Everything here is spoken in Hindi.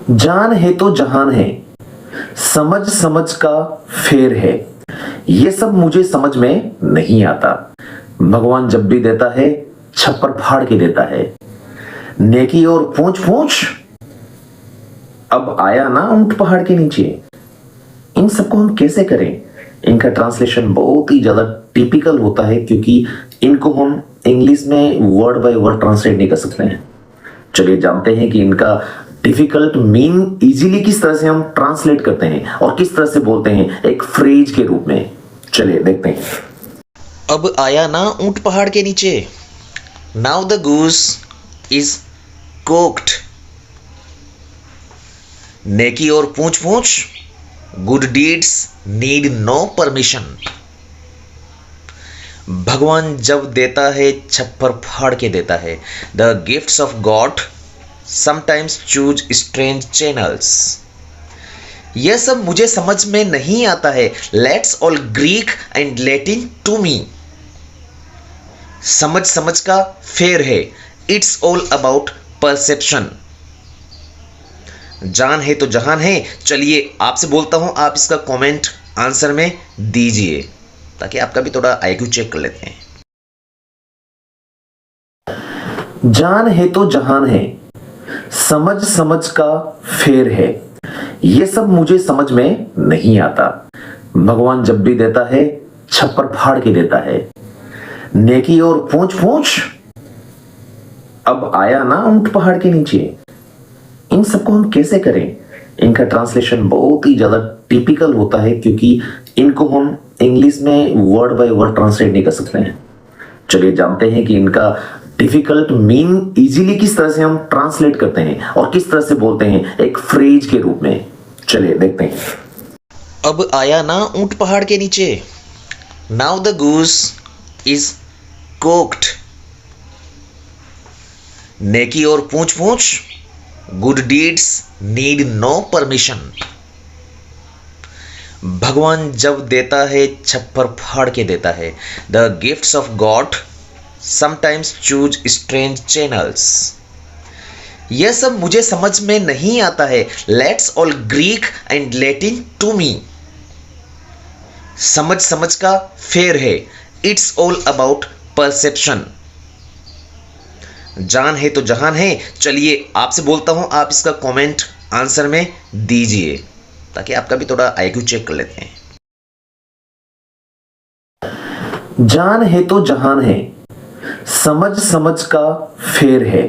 जान है तो जहान है, समझ समझ का फेर है। ये सब मुझे समझ में नहीं आता। भगवान जब भी देता है छप्पर फाड़ के देता है। नेकी और पूछ पूछ, अब आया ना ऊंट पहाड़ के नीचे। इन सबको हम कैसे करें? इनका ट्रांसलेशन बहुत ही ज्यादा टिपिकल होता है, क्योंकि इनको हम इंग्लिश में वर्ड बाय वर्ड ट्रांसलेट नहीं कर सकते हैं। चलिए जानते हैं कि इनका डिफिकल्ट मीन इजीली किस तरह से हम ट्रांसलेट करते हैं और किस तरह से बोलते हैं एक फ्रेज के रूप में। चलिए देखते हैं। अब आया ना ऊंट पहाड़ के नीचे। Now the goose is cooked. नेकी और पूछ पूछ, good deeds need no permission. भगवान जब देता है छप्पर फाड़ के देता है। The gifts of God sometimes choose strange channels. यह सब मुझे समझ में नहीं आता है। Let's all Greek and Latin to me. समझ समझ का फेर है। It's all about perception. जान है तो जहान है। चलिए आपसे बोलता हूं, आप इसका कमेंट आंसर में दीजिए ताकि आपका भी थोड़ा आईक्यू चेक कर लेते हैं। जान है तो जहान है, समझ समझ का फेर है। ये सब मुझे समझ में नहीं आता। भगवान जब भी देता है छप्पर फाड़ के देता है। नेकी और पूछ पूछ, अब आया ना ऊंट पहाड़ के नीचे। इन सबको हम कैसे करें? इनका ट्रांसलेशन बहुत ही ज्यादा टिपिकल होता है, क्योंकि इनको हम इंग्लिश में वर्ड बाय वर्ड ट्रांसलेट नहीं कर सकते हैं। चलिए जानते हैं कि इनका डिफिकल्ट मीन इजीली किस तरह से हम ट्रांसलेट करते हैं और किस तरह से बोलते हैं एक फ्रेज के रूप में। चलिए देखते हैं। अब आया ना ऊंट पहाड़ के नीचे। Now the goose is cooked. नेकी और पूछ पूछ, good deeds need no permission. भगवान जब देता है छप्पर फाड़ के देता है। The gifts of God sometimes choose strange channels. यह सब मुझे समझ में नहीं आता है। Let's all Greek and Latin to me. समझ समझ का फेर है। It's all about perception. जान है तो जहान है। चलिए आपसे बोलता हूं, आप इसका कमेंट आंसर में दीजिए ताकि आपका भी थोड़ा आईक्यू चेक कर लेते हैं। जान है तो जहान है, समझ समझ का फेर है।